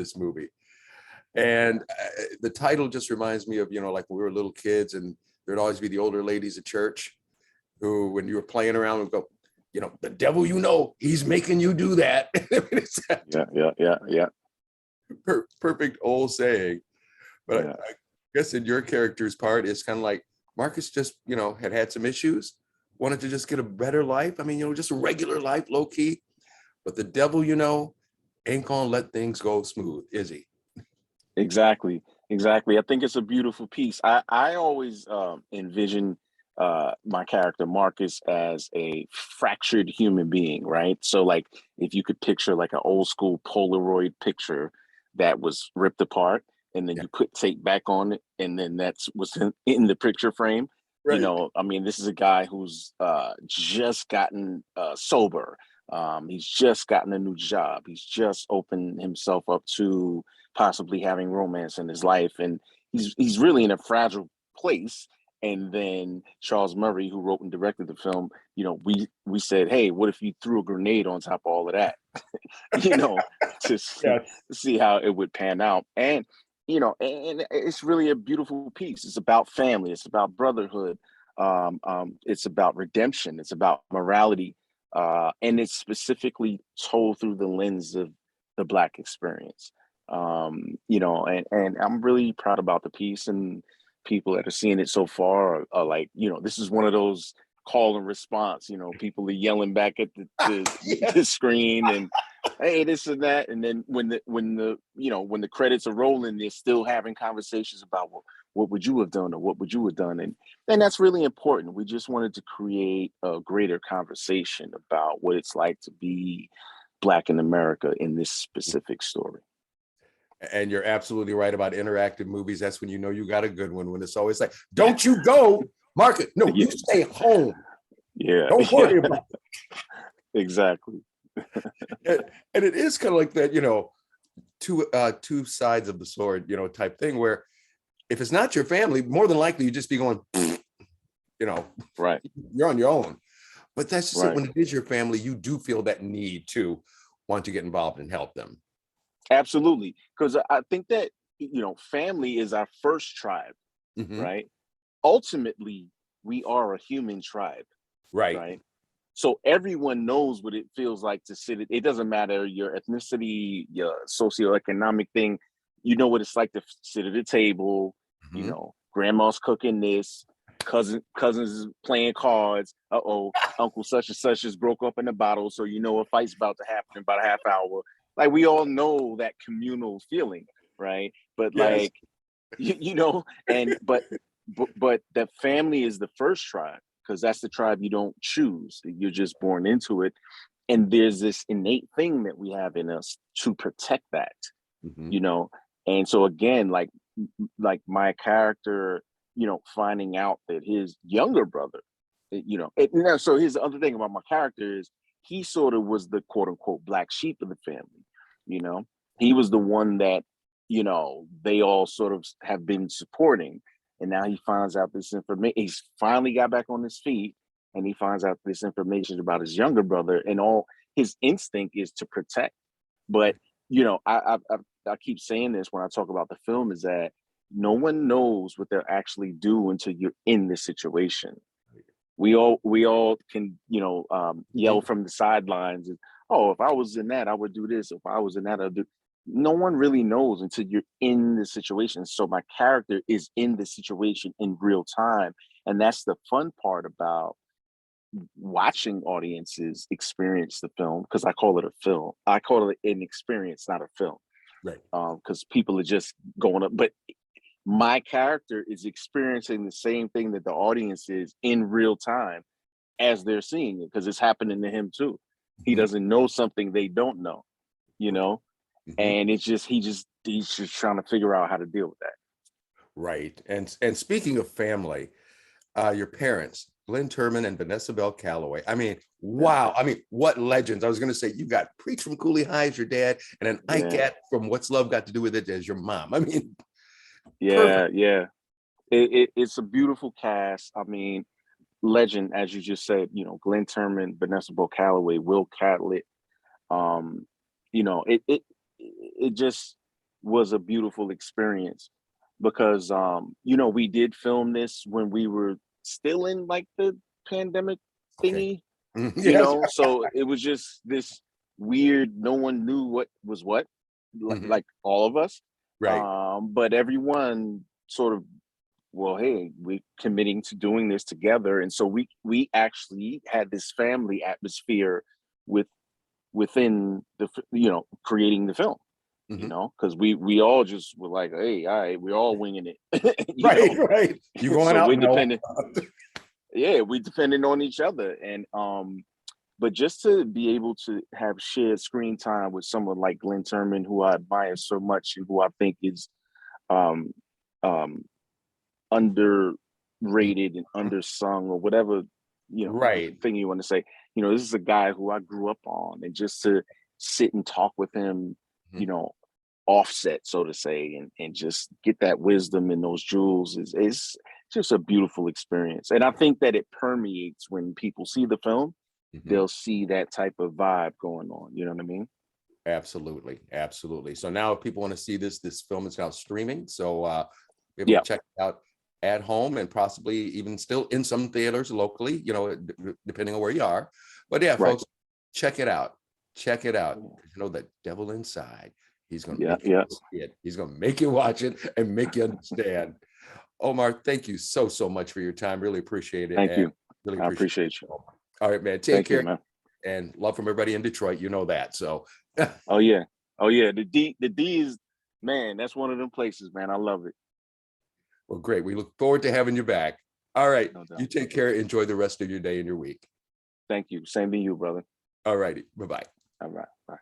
this movie. And the title just reminds me of, like when we were little kids and there'd always be the older ladies at church who, when you were playing around, would go, the devil, he's making you do that. Yeah. Perfect old saying. But yeah. I guess in your character's part, it's kind of like Marcus just, had some issues, wanted to just get a better life. I mean, just a regular life, low key. But the devil, ain't gonna let things go smooth, is he? Exactly. I think it's a beautiful piece. I always envision my character Marcus as a fractured human being, right? So like if you could picture like an old school Polaroid picture that was ripped apart and then you put tape back on it and then that's what's in the picture frame. Right. I mean, this is a guy who's just gotten sober. He's just gotten a new job. He's just opened himself up to possibly having romance in his life. And he's really in a fragile place. And then Charles Murray, who wrote and directed the film, we said, hey, what if you threw a grenade on top of all of that, to see how it would pan out. And, and it's really a beautiful piece. It's about family. It's about brotherhood. It's about redemption. It's about morality. And it's specifically told through the lens of the Black experience. And I'm really proud about the piece, and people that are seeing it so far are like, this is one of those call and response, people are yelling back at the screen and hey, this and that. And then when the credits are rolling, they're still having conversations about what would you have done or what would you have done? And that's really important. We just wanted to create a greater conversation about what it's like to be Black in America in this specific story. And you're absolutely right about interactive movies. That's when you got a good one, when it's always like, don't you go, Marcus. No, you stay home. Yeah. Don't worry about it. Exactly. And it is kind of like that, two sides of the sword, type thing, where if it's not your family, more than likely you just be going, right. You're on your own. But that's just it. When it is your family, you do feel that need to want to get involved and help them. Absolutely. Because I think that, family is our first tribe, right? Ultimately, we are a human tribe, right? So everyone knows what it feels like to sit. It doesn't matter your ethnicity, your socioeconomic thing. You know what it's like to sit at a table, grandma's cooking this, cousins playing cards. Uncle such and such just broke up in a bottle. So a fight's about to happen in about a half hour. Like we all know that communal feeling, right? But like, but that family is the first tribe, because that's the tribe you don't choose. You're just born into it. And there's this innate thing that we have in us to protect that, And so again, like my character, finding out that his younger brother, so here's the other thing about my character is he sort of was the quote unquote black sheep of the family. He was the one that, they all sort of have been supporting. And now he finds out this information. He's finally got back on his feet, and he finds out this information about his younger brother, and all his instinct is to protect. But, I keep saying this when I talk about the film, is that no one knows what they'll actually do until you're in this situation. We all can, yell from the sidelines and, oh, if I was in that, I would do this. If I was in that, I'd do. No one really knows until you're in the situation. So my character is in the situation in real time. And that's the fun part about watching audiences experience the film, because I call it a film. I call it an experience, not a film. Right. Because people are just going up. But my character is experiencing the same thing that the audience is in real time as they're seeing it, because it's happening to him too. He doesn't know something they don't know, and he's just trying to figure out how to deal with that. Right. And speaking of family, your parents, Glenn Turman and Vanessa Bell Calloway. I mean, wow. I mean, what legends. I was going to say, you got Preach from Cooley High as your dad, and then Ike from What's Love Got to Do with It as your mom. I mean, perfect. It's a beautiful cast. I mean, legend, as you just said, Glenn Turman, Vanessa Bell Calloway, Will Catlett. It just, was a beautiful experience because you know, we did film this when we were still in like the pandemic Okay. thingy, you Yes. know, so it was just this weird, no one knew what was what, Mhm. like all of us. Right. But everyone sort of, well, hey, we're committing to doing this together. And so we actually had this family atmosphere with within the you know, creating the film, you Mhm. know, because we all just were like, hey, all right, we're all winging it, you Right, know. right. You going So out? we're No. dependent, yeah, we depending on each other. And but just to be able to have shared screen time with someone like Glenn Turman, who I admire so much and who I think is um um underrated and Mhm. undersung or whatever, you know, Right. thing you want to say. You know, this is a guy who I grew up on, and just to sit and talk with him, Mhm. you know, offset, so to say, and just get that wisdom and those jewels is just a beautiful experience. And I think that it permeates when people see the film, Mhm. they'll see that type of vibe going on. You know what I mean? Absolutely, absolutely. So now if people want to see this film is now streaming. So be able to Yeah, check it out at home and possibly even still in some theaters locally, you know, depending on where you are. But yeah, right. folks, check it out. Check it out. You know, the devil inside. He's gonna Yeah, make you yeah. see it. He's gonna make you watch it and make you understand. Omar, thank you so much for your time. Really appreciate it. Thank And you. really I appreciate it. appreciate you. All right, man. Take Thank you, care man. and love from everybody in Detroit. You know that. So Oh yeah. Oh yeah. The D is, man, that's one of them places, man. I love it. well, great. We look forward to having you back. All right. No You doubt. take care. Enjoy the rest of your day and your week. Thank you. Same to you, brother. All righty. Bye-bye. All right. Bye.